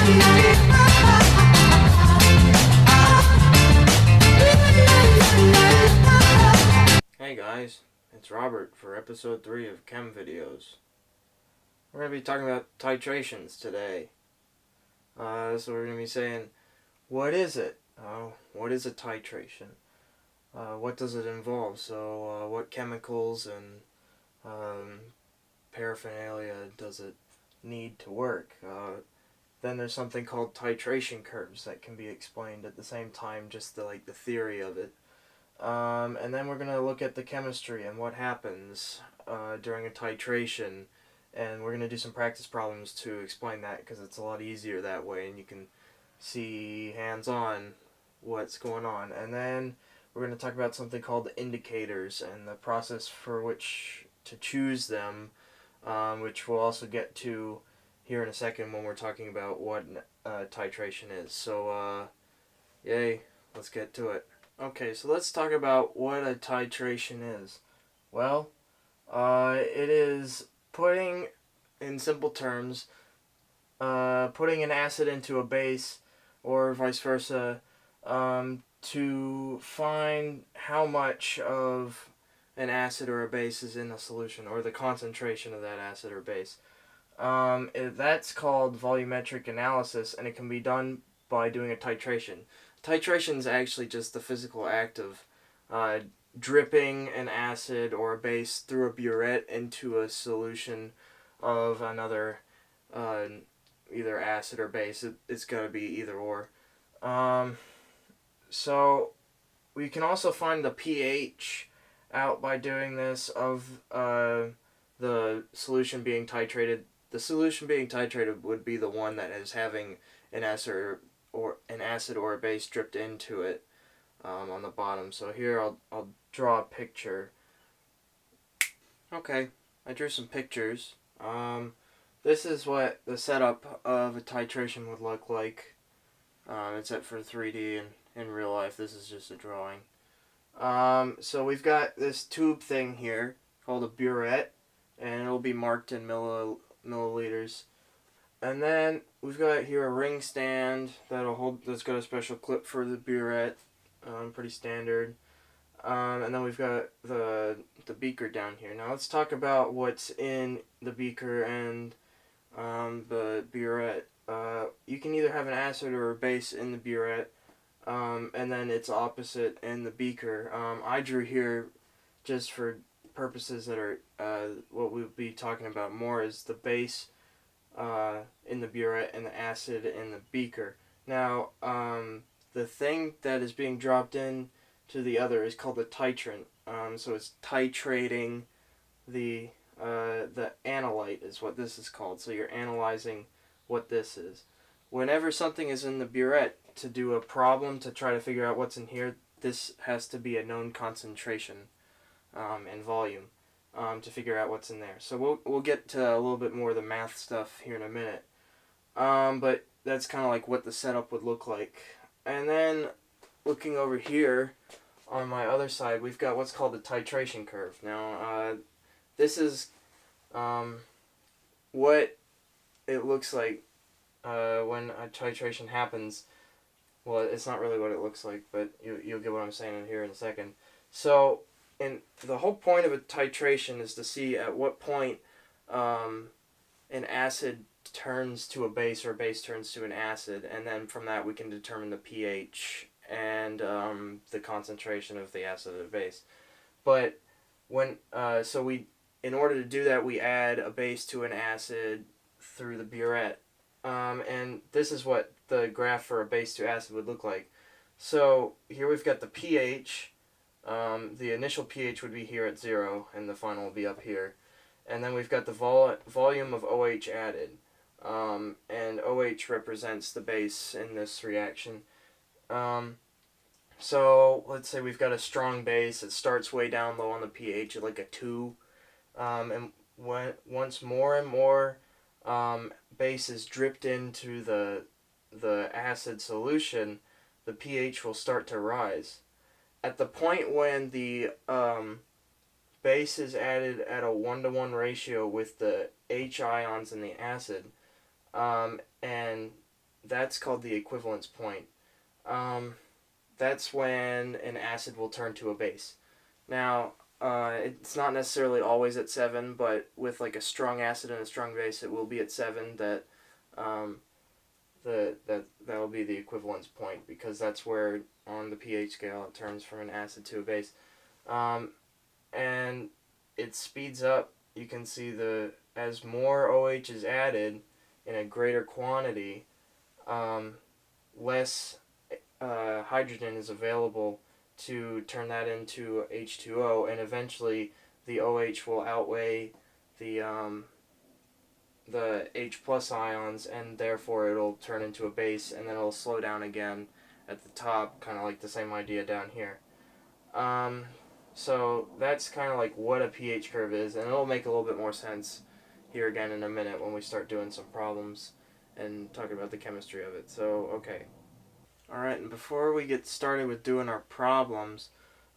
Hey guys, it's Robert for episode 3 of Chem Videos. We're going to be talking about titrations today. So we're going to be saying, what is it? What is a titration? What does it involve? So what chemicals and paraphernalia does it need to work? Then there's something called titration curves that can be explained at the same time, just the theory of it. And then we're going to look at the chemistry and what happens during a titration, and we're going to do some practice problems to explain that because it's a lot easier that way and you can see hands-on what's going on. And then we're going to talk about something called indicators and the process for which to choose them, which we'll also get to here in a second when we're talking about what titration is. So, yay, let's get to it. Okay, so let's talk about what a titration is. Well, it is putting, in simple terms, putting an acid into a base, or vice versa, to find how much of an acid or a base is in a solution, or the concentration of that acid or base. That's called volumetric analysis, and it can be done by doing a titration. Titration is actually just the physical act of dripping an acid or a base through a burette into a solution of another either acid or base. It's got to be either or. So we can also find the pH out by doing this of the solution being titrated. The solution being titrated would be the one that is having an acid or a base dripped into it on the bottom. So here I'll draw a picture. Okay, I drew some pictures. This is what the setup of a titration would look like. It's set for 3D, and in real life this is just a drawing. So we've got this tube thing here called a burette, and it'll be marked in milliliters. And then we've got here a ring stand that's got a special clip for the burette, pretty standard. And then we've got the beaker down here. Now let's talk about what's in the beaker and the burette. You can either have an acid or a base in the burette, and then its opposite in the beaker. I drew here just for purposes that are what we'll be talking about more is the base in the burette and the acid in the beaker. Now, the thing that is being dropped in to the other is called the titrant. So it's titrating the analyte is what this is called. So you're analyzing what this is. Whenever something is in the burette to do a problem to try to figure out what's in here, this has to be a known concentration and volume. To figure out what's in there. So we'll get to a little bit more of the math stuff here in a minute. But that's kind of like what the setup would look like. And then looking over here on my other side, we've got what's called the titration curve. Now this is what it looks like when a titration happens. Well, it's not really what it looks like, but you'll get what I'm saying here in a second. So and the whole point of a titration is to see at what point an acid turns to a base or a base turns to an acid, and then from that we can determine the pH and the concentration of the acid or the base. But when in order to do that, we add a base to an acid through the burette, and this is what the graph for a base to acid would look like. So here we've got the pH. The initial pH would be here at 0, and the final will be up here. And then we've got the volume of OH added, and OH represents the base in this reaction. So let's say we've got a strong base. It starts way down low on the pH at like a 2, and once more and more base is dripped into the acid solution, the pH will start to rise. At the point when the base is added at a 1-to-1 ratio with the H ions in the acid, and that's called the equivalence point. Um, that's when an acid will turn to a base. Now, it's not necessarily always at 7, but with like a strong acid and a strong base, it will be at 7. Um, that will be the equivalence point, because that's where on the pH scale it turns from an acid to a base. Um, and it speeds up. You can see as more OH is added in a greater quantity, less hydrogen is available to turn that into H2O, and eventually the OH will outweigh the H plus ions, and therefore it'll turn into a base, and then it'll slow down again at the top, kind of like the same idea down here. Um, so that's kind of like what a pH curve is, and it'll make a little bit more sense here again in a minute when we start doing some problems and talking about the chemistry of it. So, okay. Alright, and before we get started with doing our problems,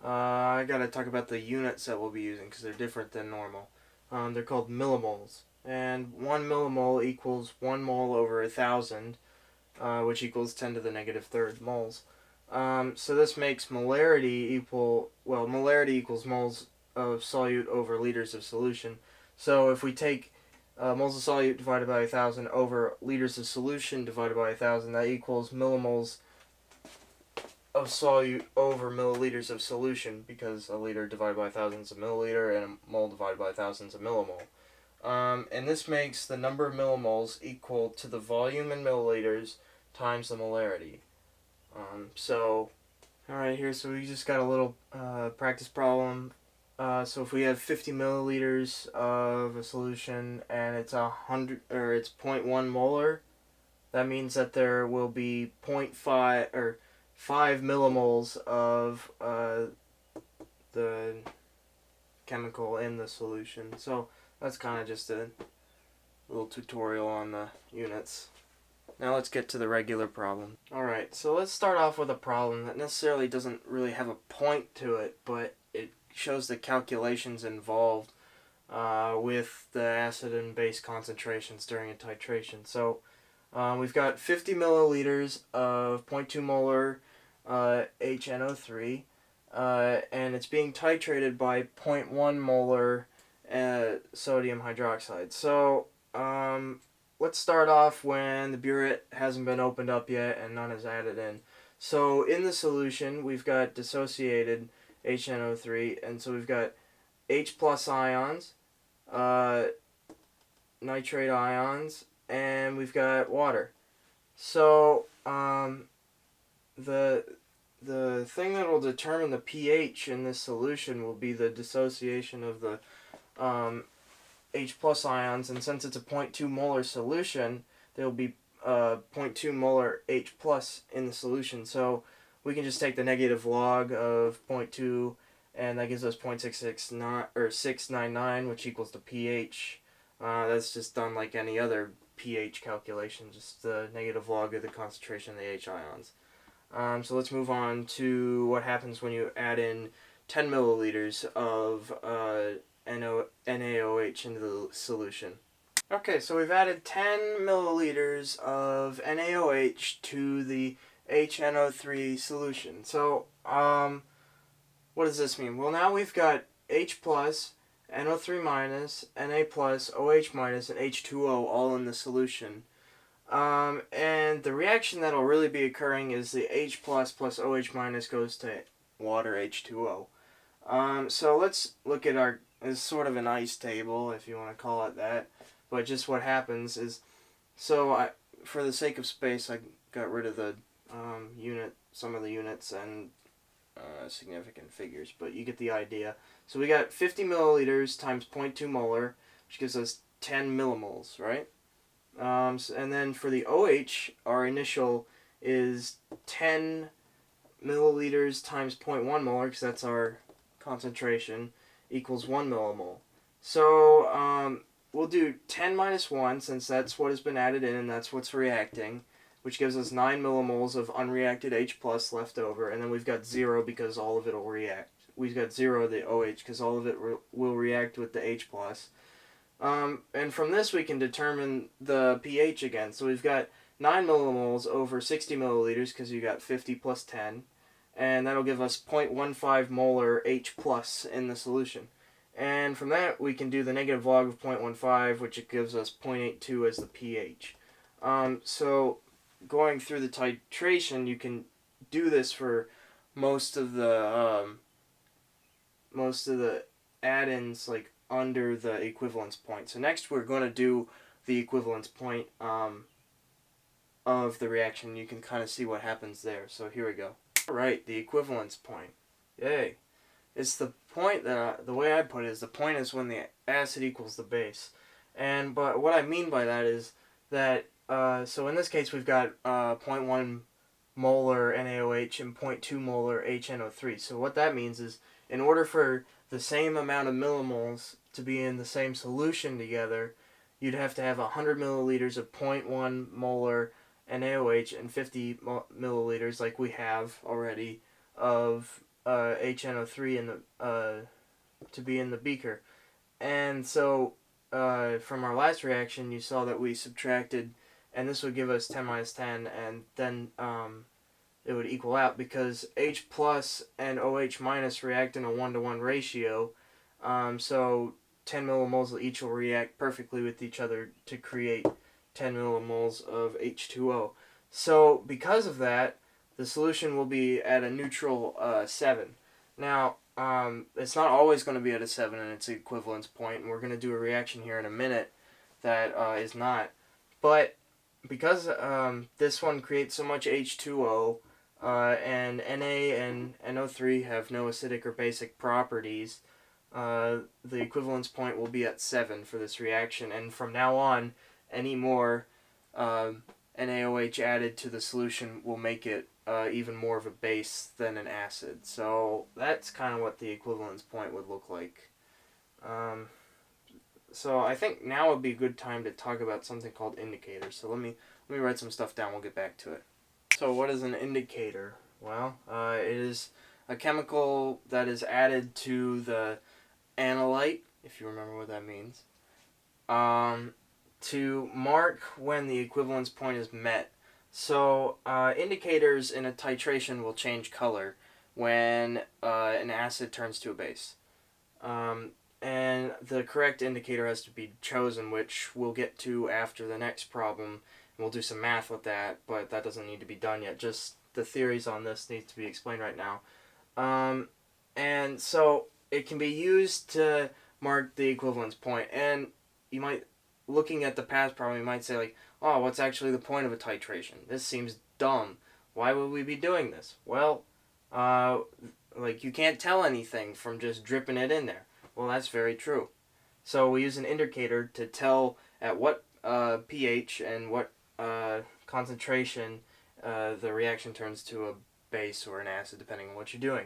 I gotta talk about the units that we'll be using, because they're different than normal. They're called millimoles, and 1 millimole equals 1 mole over 1,000, which equals 10 to the negative third moles. So this makes molarity equals moles of solute over liters of solution. So if we take moles of solute divided by 1,000 over liters of solution divided by 1,000, that equals millimoles of solute over milliliters of solution, because a liter divided by 1,000 is a milliliter, and a mole divided by 1,000 is a millimole. And this makes the number of millimoles equal to the volume in milliliters times the molarity. So we just got a little practice problem. So if we have 50 milliliters of a solution and it's 0.1 molar, that means that there will be 0.5 or 5 millimoles of the chemical in the solution. So that's kind of just a little tutorial on the units. Now let's get to the regular problem. Alright, so let's start off with a problem that necessarily doesn't really have a point to it, but it shows the calculations involved with the acid and base concentrations during a titration. So we've got 50 milliliters of 0.2 molar HNO3, and it's being titrated by 0.1 molar sodium hydroxide. So let's start off when the burette hasn't been opened up yet and none is added in. So in the solution, we've got dissociated HNO3, and so we've got H plus ions, nitrate ions, and we've got water. So the thing that will determine the pH in this solution will be the dissociation of the H plus ions, and since it's a 0.2 molar solution, there will be 0.2 molar H plus in the solution. So we can just take the negative log of 0.2, and that gives us 0.699, which equals the pH. That's just done like any other pH calculation, just the negative log of the concentration of the H ions. So let's move on to what happens when you add in 10 milliliters of NaOH into the solution. Okay, so we've added 10 milliliters of NaOH to the HNO3 solution. So, what does this mean? Well, now we've got H plus, NO3 minus, Na plus, OH minus, and H2O all in the solution. And the reaction that'll really be occurring is the H plus OH minus goes to water H2O. So let's look at it's sort of an ice table, if you want to call it that. But just what happens is, for the sake of space, I got rid of the some of the units and significant figures, but you get the idea. So we got 50 milliliters times 0.2 molar, which gives us 10 millimoles, right? And then for the OH, our initial is 10 milliliters times 0.1 molar, because that's our concentration, equals 1 millimole. So we'll do 10 minus 1, since that's what has been added in and that's what's reacting, which gives us 9 millimoles of unreacted H plus left over, and then we've got 0 because all of it will react. We've got 0 of the OH because all of it will react with the H plus. And from this we can determine the pH again. So we've got 9 millimoles over 60 milliliters, because you got 50 plus 10, and that'll give us 0.15 molar H plus in the solution. And from that, we can do the negative log of 0.15, which it gives us 0.82 as the pH. So going through the titration, you can do this for most of the add-ins like under the equivalence point. So next we're going to do the equivalence point of the reaction. You can kind of see what happens there. So here we go. Alright, the equivalence point. Yay. It's the point that, the way I put it is, the point is when the acid equals the base. But what I mean by that is that, so in this case we've got 0.1 molar NaOH and 0.2 molar HNO3. So what that means is, in order for the same amount of millimoles to be in the same solution together, you'd have to have 100 milliliters of 0.1 molar NaOH and 50 milliliters, like we have already, of HNO3 in the to be in the beaker. And so from our last reaction, you saw that we subtracted, and this would give us 10 minus 10, and then it would equal out because H plus and OH minus react in a 1-to-1 ratio. So 10 millimoles each will react perfectly with each other to create 10 millimoles of H2O. So because of that, the solution will be at a neutral 7. Now, it's not always going to be at a 7 in its equivalence point, and we're going to do a reaction here in a minute that is not. But because this one creates so much H2O, and Na and NO3 have no acidic or basic properties, the equivalence point will be at 7 for this reaction, and from now on, any more NaOH added to the solution will make it even more of a base than an acid. So that's kind of what the equivalence point would look like. So I think now would be a good time to talk about something called indicators. So let me write some stuff down. We'll get back to it. So what is an indicator? Well, it is a chemical that is added to the analyte, if you remember what that means, to mark when the equivalence point is met. So indicators in a titration will change color when an acid turns to a base. And the correct indicator has to be chosen, which we'll get to after the next problem. We'll do some math with that, but that doesn't need to be done yet. Just the theories on this need to be explained right now. And so it can be used to mark the equivalence point. And you might, looking at the past problem, you might say like, oh, what's actually the point of a titration? This seems dumb. Why would we be doing this? Well, like you can't tell anything from just dripping it in there. Well, that's very true. So we use an indicator to tell at what pH and what concentration the reaction turns to a base or an acid, depending on what you're doing.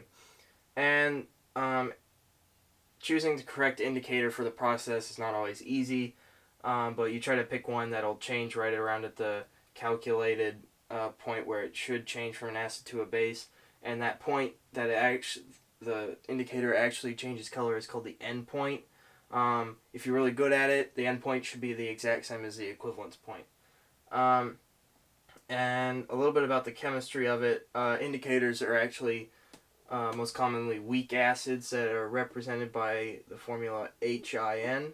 And choosing the correct indicator for the process is not always easy, but you try to pick one that'll change right around at the calculated point where it should change from an acid to a base. And that point that the indicator actually changes color is called the endpoint. If you're really good at it, the endpoint should be the exact same as the equivalence point. And a little bit about the chemistry of it. Indicators are actually most commonly weak acids that are represented by the formula HIN.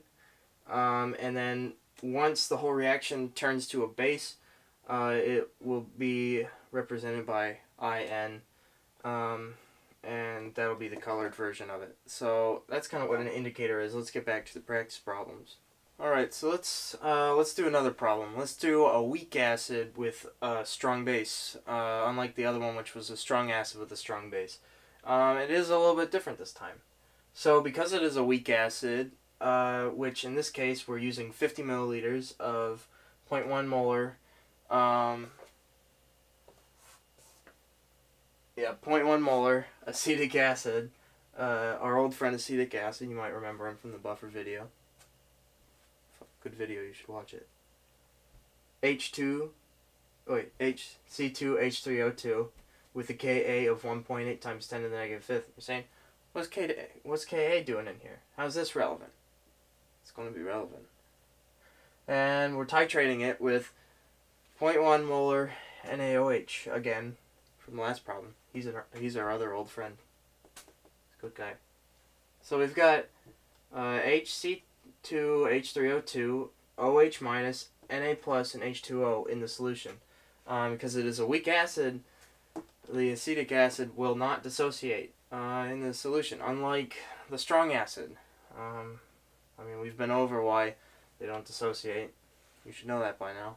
And then once the whole reaction turns to a base, it will be represented by IN. And that'll be the colored version of it. So that's kind of what an indicator is. Let's get back to the practice problems. Alright, so let's do another problem. Let's do a weak acid with a strong base, unlike the other one, which was a strong acid with a strong base. It is a little bit different this time. So because it is a weak acid, which in this case we're using 50 milliliters of 0.1 molar 0.1 molar acetic acid, our old friend acetic acid. You might remember him from the buffer video. Good video, you should watch it. HC2H3O2 with a Ka of 1.8 times 10 to the negative fifth. You're saying, what's Ka doing in here? How's this relevant? It's going to be relevant. And we're titrating it with 0.1 molar NaOH, again, from the last problem. He's our other old friend. Good guy. So we've got HC2H3O2, OH minus, Na plus, and H2O in the solution. Because it is a weak acid, the acetic acid will not dissociate in the solution, unlike the strong acid. I mean, we've been over why they don't dissociate. You should know that by now.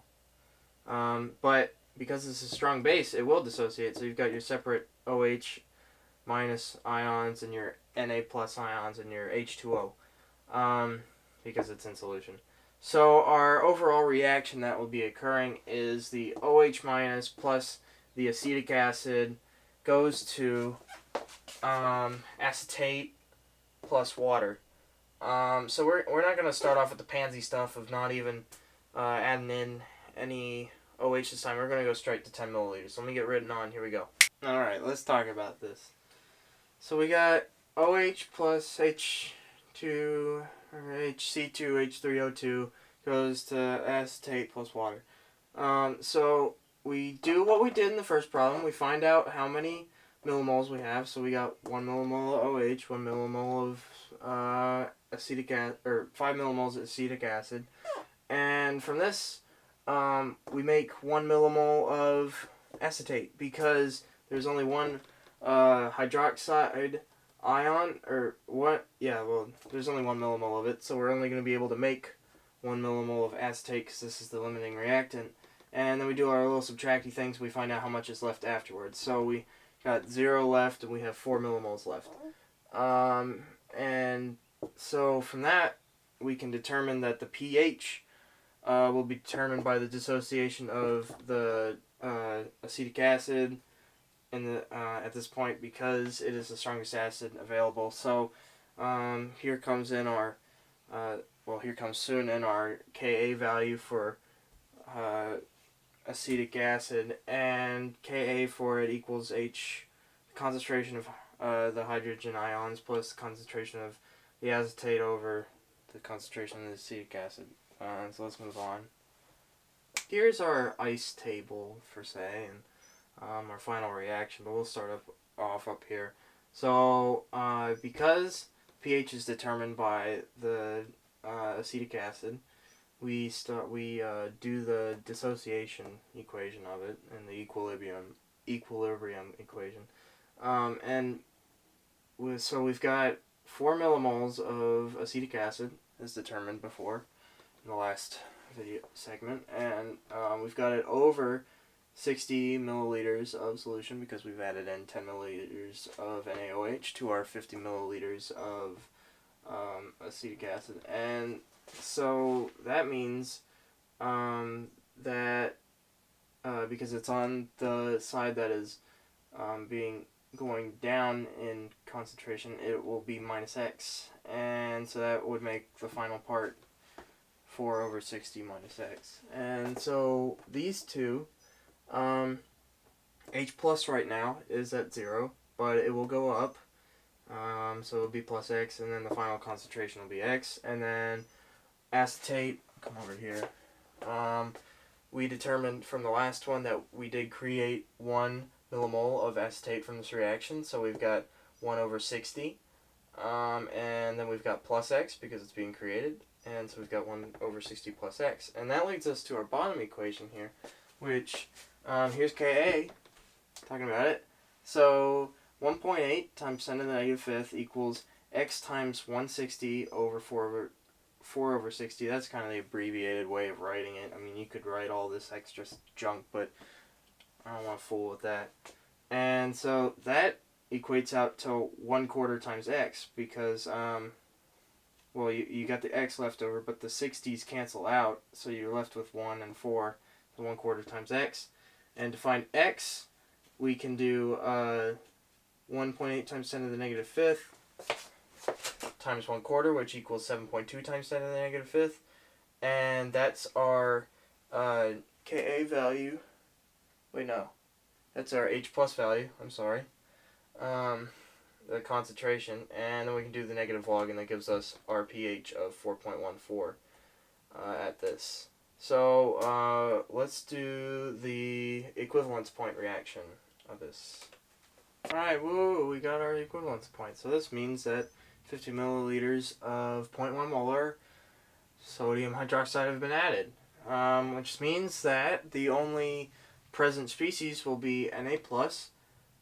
But because this is a strong base, it will dissociate. So you've got your separate OH minus ions and your Na plus ions and your H2O, because it's in solution. So our overall reaction that will be occurring is the OH minus plus the acetic acid goes to acetate plus water. So we're not going to start off with the pansy stuff of not even adding in any OH this time. We're going to go straight to 10 milliliters. So let me get written on. Here we go. Alright, let's talk about this. So we got OH plus H2, or HC2H3O2 goes to acetate plus water. So we do what we did in the first problem. We find out how many millimoles we have. So we got 1 millimole of OH, 1 millimole of acetic acid, or 5 millimoles of acetic acid. And from this, we make 1 millimole of acetate because there's only one hydroxide ion, or what? Yeah, well, there's only 1 millimole of it, so we're only going to be able to make 1 millimole of acetate because this is the limiting reactant. And then we do our little subtracty things. We find out how much is left afterwards. So we got 0 left, and we have 4 millimoles left. And so from that, we can determine that the pH will be determined by the dissociation of the acetic acid in the at this point, because it is the strongest acid available. So here comes in our here comes soon in our Ka value for acetic acid, and Ka for it equals H, concentration of the hydrogen ions plus the concentration of the acetate over the concentration of the acetic acid. So let's move on. Here's our ice table for say, and our final reaction, but we'll start off up here. So because pH is determined by the acetic acid, we do the dissociation equation of it and the equilibrium equation, so we've got 4 millimoles of acetic acid as determined before in the last video segment, and we've got it over 60 milliliters of solution because we've added in 10 milliliters of NaOH to our 50 milliliters of acetic acid. And so that means that because it's on the side that is going down in concentration, it will be minus X. And so that would make the final part 4 over 60 minus X. And so these two, H plus right now is at 0, but it will go up. So it'll be plus X, and then the final concentration will be X. And then acetate, come over here. We determined from the last one that we did create 1 millimole of acetate from this reaction. So we've got 1 over 60. And then we've got plus X because it's being created. And so we've got 1 over 60 plus X. And that leads us to our bottom equation here, which, here's Ka, talking about it. So 1.8 times 10 to the negative fifth equals X times 160 over 4 over 60. That's kind of the abbreviated way of writing it. I mean, you could write all this extra junk, but I don't want to fool with that. And so that equates out to 1/4 times X because, well, you got the X left over, but the 60s cancel out, so you're left with 1 and 4, so 1/4 times X. And to find X, we can do 1.8 times 10 to the negative fifth times 1/4, which equals 7.2 times 10 to the negative fifth. And that's our Ka value. Wait, no. That's our H plus value. I'm sorry. The concentration. And then we can do the negative log, and that gives us our pH of 4.14 at this. So let's do the equivalence point reaction of this. Alright, woo, we got our equivalence point. So this means that 50 milliliters of 0.1 molar sodium hydroxide have been added, which means that the only present species will be Na+,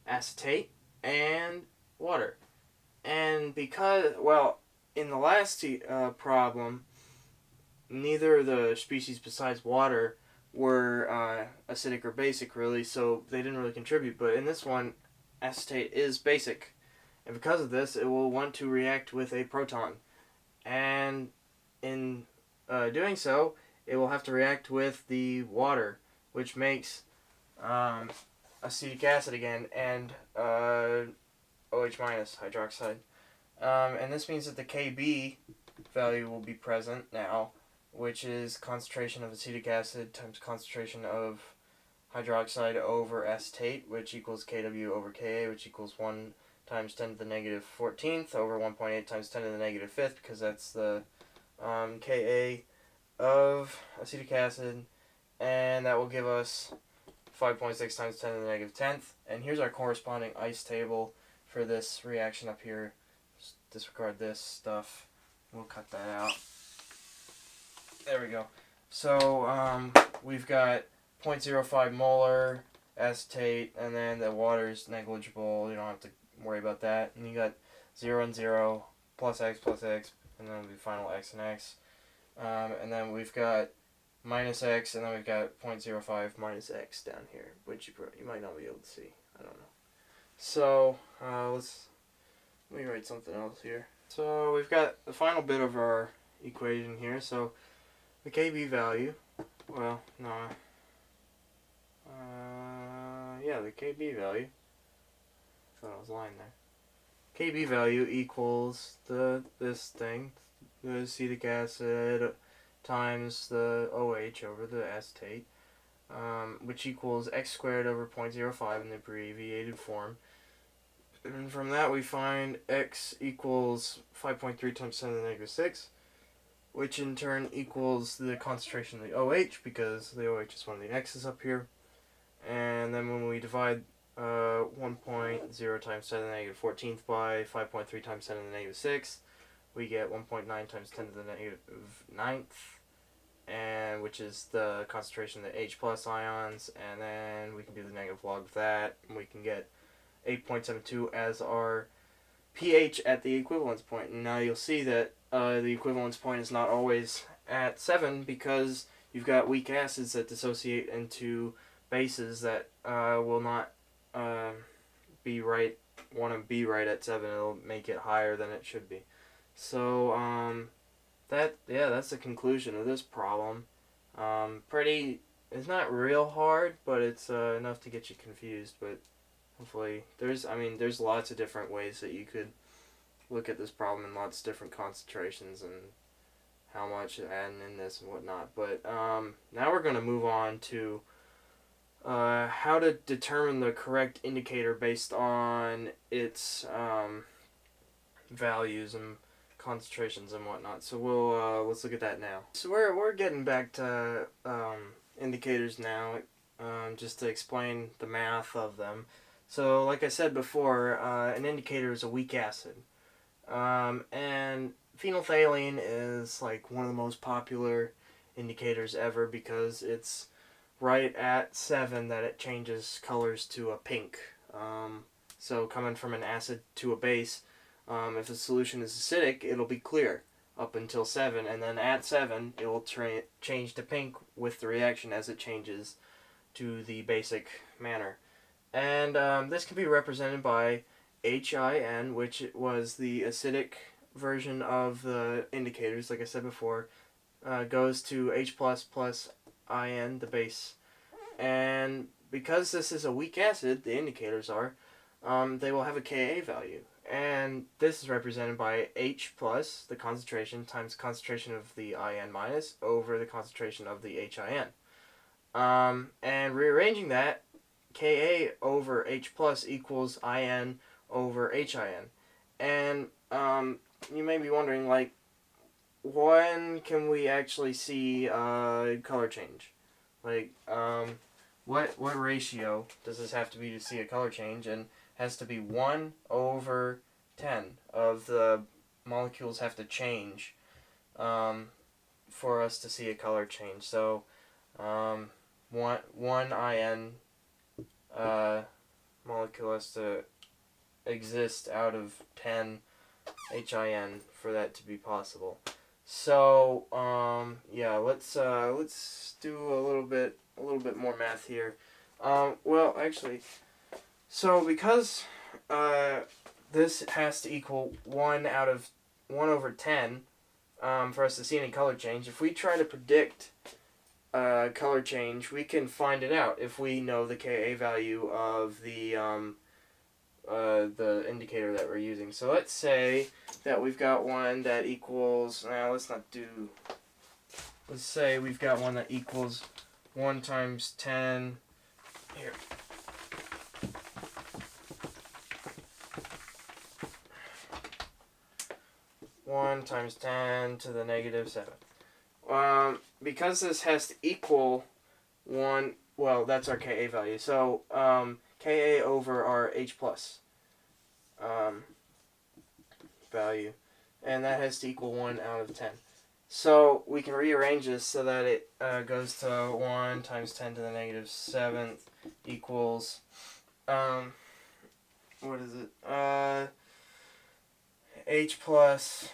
acetate, and water. And because, well, in the last problem, neither of the species besides water were acidic or basic, really, so they didn't really contribute. But in this one, acetate is basic, and because of this, it will want to react with a proton. And in doing so, it will have to react with the water, which makes acetic acid again, and OH minus hydroxide. And this means that the Kb value will be present now, which is concentration of acetic acid times concentration of hydroxide over acetate, which equals Kw over Ka, which equals 1 times 10 to the negative 14th over 1.8 times 10 to the negative 5th, because that's the Ka of acetic acid, and that will give us 5.6 times 10 to the negative 10th. And here's our corresponding ice table for this reaction up here. Just disregard this stuff. We'll cut that out. There we go. So we've got 0.05 molar acetate, and then the water's negligible. You don't have to worry about that. And you got 0 and 0, plus x, and then the final x and x. And then we've got minus x, and then we've got 0.05 minus x down here, which you might not be able to see. I don't know. So let me write something else here. So we've got the final bit of our equation here. So the Kb value, well, no, yeah, the Kb value, I thought I was lying there. Kb value equals this thing, the acetic acid times the OH over the acetate, which equals x squared over 0.05 in the abbreviated form. And from that we find x equals 5.3 times 10 to the negative 6, which in turn equals the concentration of the OH, because the OH is one of the x's up here. And then when we divide 1.0 times 10 to the negative 14th by 5.3 times 10 to the negative 6, we get 1.9 times 10 to the negative 9th, and which is the concentration of the H plus ions. And then we can do the negative log of that, and we can get 8.72 as our pH at the equivalence point. And now you'll see that the equivalence point is not always at 7, because you've got weak acids that dissociate into bases that will not want to be right at 7. It'll make it higher than it should be. So that's the conclusion of this problem. It's not real hard, but it's enough to get you confused. But hopefully, there's lots of different ways that you could look at this problem, and lots of different concentrations and how much adding in this and whatnot. But now we're going to move on to how to determine the correct indicator based on its values and concentrations and whatnot. So let's look at that now. So we're getting back to indicators now, just to explain the math of them. So like I said before, an indicator is a weak acid. And phenolphthalein is like one of the most popular indicators ever, because it's right at 7 that it changes colors to a pink. So coming from an acid to a base, if the solution is acidic, it'll be clear up until 7, and then at 7 it will change to pink with the reaction as it changes to the basic manner. And this can be represented by HIN, which was the acidic version of the indicators, like I said before, goes to H plus IN, the base. And because this is a weak acid, the indicators are, they will have a Ka value. And this is represented by H plus, the concentration, times concentration of the IN minus over the concentration of the HIN. And rearranging that, Ka over H plus equals In over HIN. And you may be wondering, like, when can we actually see color change? Like, what ratio does this have to be to see a color change? And has to be 1 over 10 of the molecules have to change for us to see a color change. So, one IN molecule has to exist out of 10 HIN for that to be possible. So, yeah, let's do a little bit more math here. Well, actually, so because this has to equal 1 over 10 for us to see any color change, if we try to predict color change, we can find it out if we know the Ka value of the indicator that we're using. So let's say that we've got one that equals, let's say we've got one that equals 1 times 10, here. One times 10 to the negative 7. Because this has to equal 1, well, that's our Ka value. So, Ka over our H plus value. And that has to equal 1 out of 10. So, we can rearrange this so that it goes to 1 times 10 to the negative 7th equals, what is it? H plus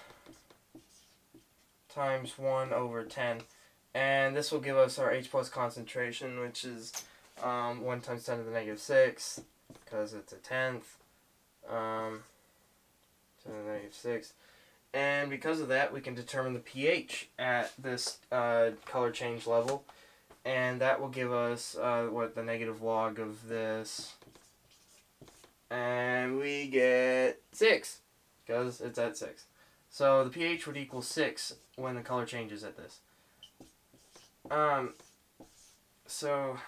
times 1 over 10. And this will give us our H plus concentration, which is 1 times 10 to the negative 6, because it's a tenth, 10 to the negative 6. And because of that, we can determine the pH at this color change level. And that will give us, the negative log of this. And we get 6, because it's at 6. So the pH would equal 6 when the color changes at this. So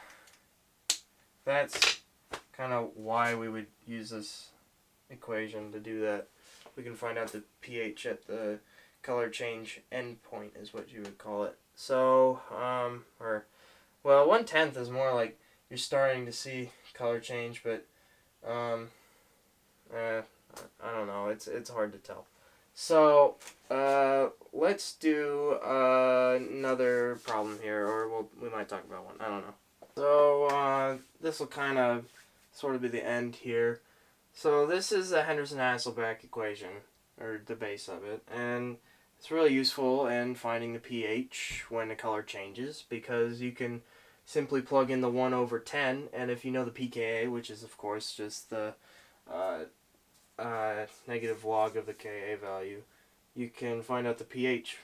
that's kind of why we would use this equation to do that. We can find out the pH at the color change endpoint is what you would call it. So, 1/10 is more like you're starting to see color change, but I don't know. It's hard to tell. So, let's do another problem here, or we might talk about one. I don't know. So, this will kind of sort of be the end here. So, this is the Henderson-Hasselbalch equation, or the base of it, and it's really useful in finding the pH when the color changes, because you can simply plug in the 1 over 10, and if you know the pKa, which is, of course, just the negative log of the Ka value, you can find out the pH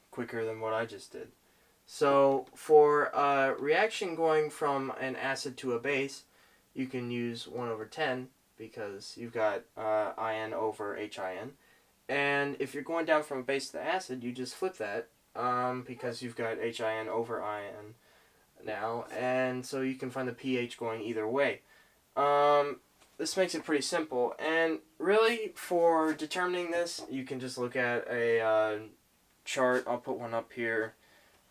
quicker than what I just did. So for a reaction going from an acid to a base, you can use 1 over 10 because you've got IN over HIN. And if you're going down from a base to the acid, you just flip that because you've got HIN over IN now. And so you can find the pH going either way. This makes it pretty simple, and really for determining this, you can just look at a chart. I'll put one up here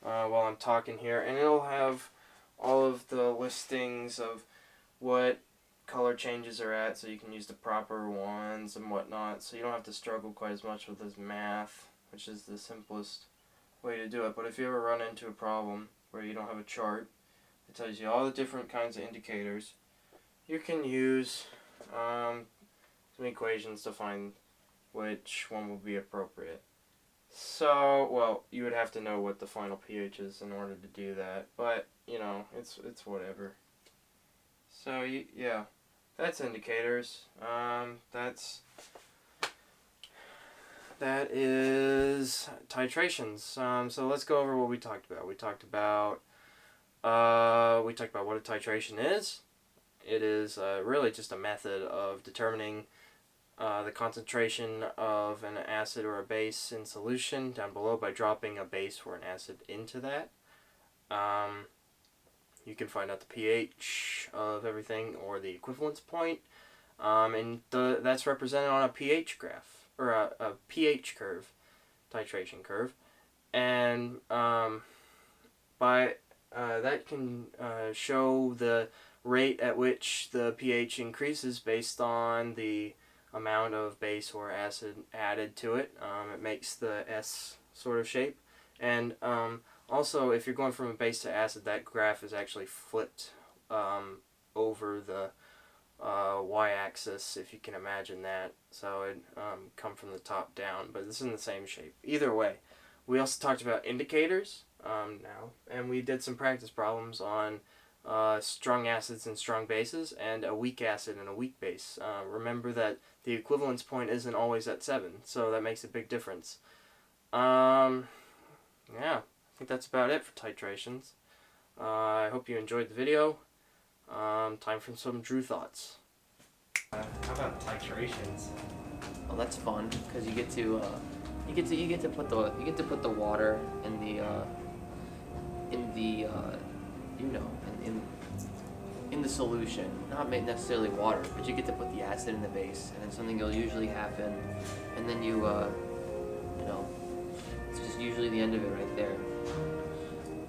while I'm talking here, and it'll have all of the listings of what color changes are at, so you can use the proper ones and whatnot, so you don't have to struggle quite as much with this math, which is the simplest way to do it. But if you ever run into a problem where you don't have a chart, it tells you all the different kinds of indicators. You can use some equations to find which one will be appropriate. So, well, you would have to know what the final pH is in order to do that, but, you know, it's whatever. So, yeah, that's indicators. That is titrations. So let's go over what we talked about. We talked about what a titration is. It is really just a method of determining the concentration of an acid or a base in solution down below by dropping a base or an acid into that. You can find out the pH of everything or the equivalence point, and that's represented on a pH graph or a pH curve, titration curve. and by that can show the rate at which the pH increases based on the amount of base or acid added to it. It makes the S sort of shape. And also, if you're going from a base to acid, that graph is actually flipped over the y-axis, if you can imagine that. So it come from the top down, but it's in the same shape. Either way, we also talked about indicators now, and we did some practice problems on strong acids and strong bases, and a weak acid and a weak base. Remember that the equivalence point isn't always at 7, so that makes a big difference. Yeah, I think that's about it for titrations. I hope you enjoyed the video. Time for some Drew thoughts. How about titrations? Well, that's fun because you get to put the water in the solution. Not necessarily water, but you get to put the acid in the base, and then something will usually happen, and then it's just usually the end of it right there.